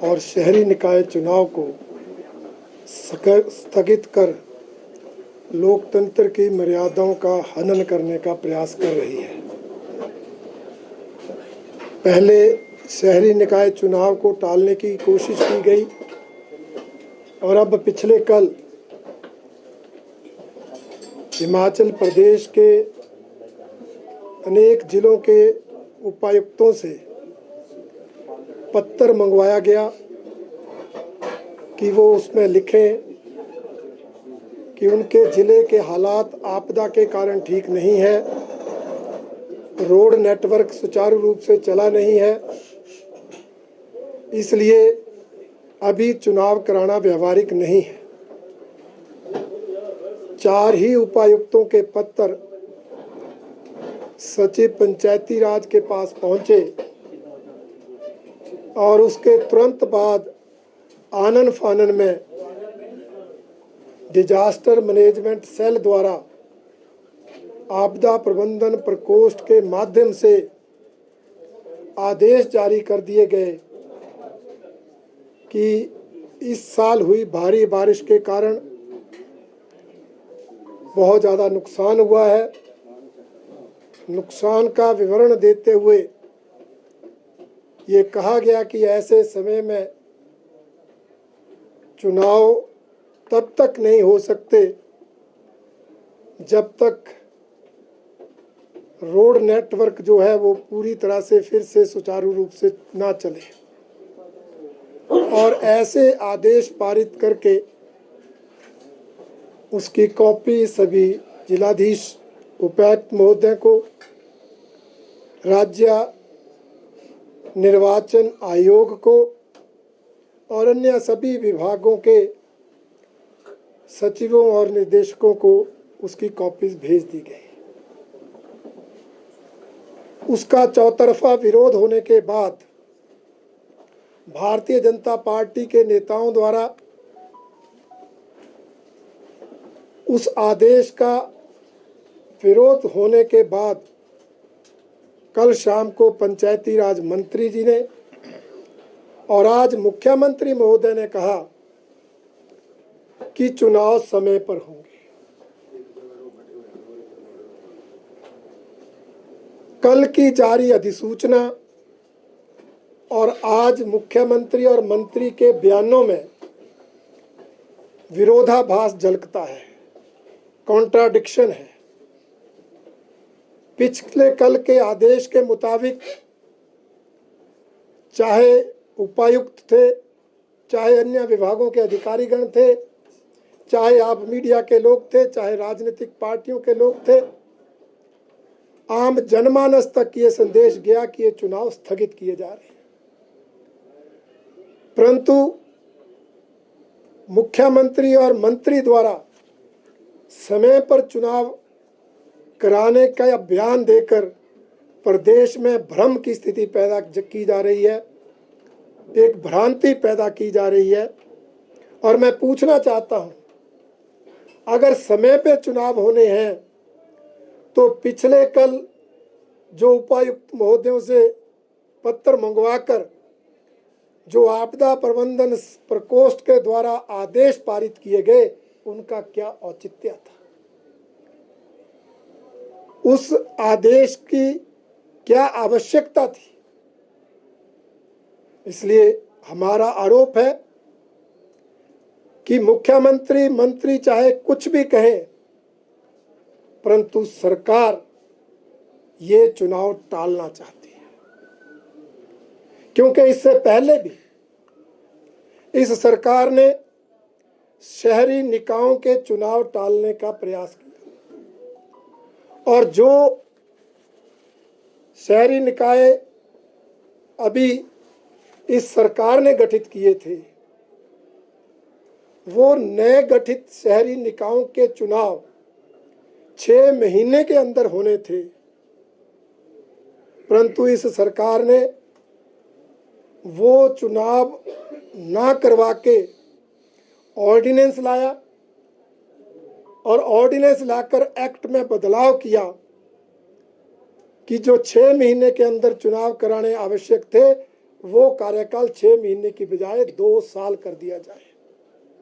और शहरी निकाय चुनाव को स्थगित कर लोकतंत्र की मर्यादाओं का हनन करने का प्रयास कर रही है। पहले शहरी निकाय चुनाव को टालने की कोशिश की गई और अब पिछले कल हिमाचल प्रदेश के अनेक जिलों के उपायुक्तों से पत्र मंगवाया गया कि वो उसमें लिखें कि उनके ज़िले के हालात आपदा के कारण ठीक नहीं है, रोड नेटवर्क सुचारू रूप से चला नहीं है, इसलिए अभी चुनाव कराना व्यवहारिक नहीं है। 4 ही उपायुक्तों के पत्र सचिव पंचायती राज के पास पहुंचे और उसके तुरंत बाद आनन फानन में डिजास्टर मैनेजमेंट सेल द्वारा आपदा प्रबंधन प्रकोष्ठ के माध्यम से आदेश जारी कर दिए गए कि इस साल हुई भारी बारिश के कारण बहुत ज़्यादा नुकसान हुआ है। नुकसान का विवरण देते हुए ये कहा गया कि ऐसे समय में चुनाव तब तक नहीं हो सकते जब तक रोड नेटवर्क जो है वो पूरी तरह से फिर से सुचारू रूप से ना चले, और ऐसे आदेश पारित करके उसकी कॉपी सभी जिलाधीश उपायुक्त महोदय को, राज्य निर्वाचन आयोग को और अन्य सभी विभागों के सचिवों और निर्देशकों को उसकी कॉपीज भेज दी गई। उसका चौतरफा विरोध होने के बाद भारतीय जनता पार्टी के नेताओं द्वारा उस आदेश का विरोध होने के बाद कल शाम को पंचायती राज मंत्री जी ने और आज मुख्यमंत्री महोदय ने कहा कि चुनाव समय पर होंगे। कल की जारी अधिसूचना और आज मुख्यमंत्री और मंत्री के बयानों में विरोधाभास झलकता है, कॉन्ट्राडिक्शन है। पिछले कल के आदेश के मुताबिक चाहे उपायुक्त थे, चाहे अन्य विभागों के अधिकारीगण थे, चाहे आप मीडिया के लोग थे, चाहे राजनीतिक पार्टियों के लोग थे, आम जनमानस तक ये संदेश गया कि ये चुनाव स्थगित किए जा रहे हैं। परंतु मुख्यमंत्री और मंत्री द्वारा समय पर चुनाव कराने का बयान देकर प्रदेश में भ्रम की स्थिति पैदा की जा रही है, एक भ्रांति पैदा की जा रही है। और मैं पूछना चाहता हूं, अगर समय पे चुनाव होने हैं तो पिछले कल जो उपायुक्त महोदयों से पत्र मंगवाकर जो आपदा प्रबंधन प्रकोष्ठ के द्वारा आदेश पारित किए गए, उनका क्या औचित्य था? उस आदेश की क्या आवश्यकता थी? इसलिए हमारा आरोप है कि मुख्यमंत्री मंत्री चाहे कुछ भी कहें, परंतु सरकार ये चुनाव टालना चाहती है, क्योंकि इससे पहले भी इस सरकार ने शहरी निकायों के चुनाव टालने का प्रयास किया और जो शहरी निकाय अभी इस सरकार ने गठित किए थे, वो नए गठित शहरी निकायों के चुनाव 6 महीने के अंदर होने थे, परंतु इस सरकार ने वो चुनाव ना करवा के ऑर्डिनेंस लाया और ऑर्डिनेंस लाकर एक्ट में बदलाव किया कि जो 6 महीने के अंदर चुनाव कराने आवश्यक थे वो कार्यकाल 6 महीने की बजाय 2 साल कर दिया जाए।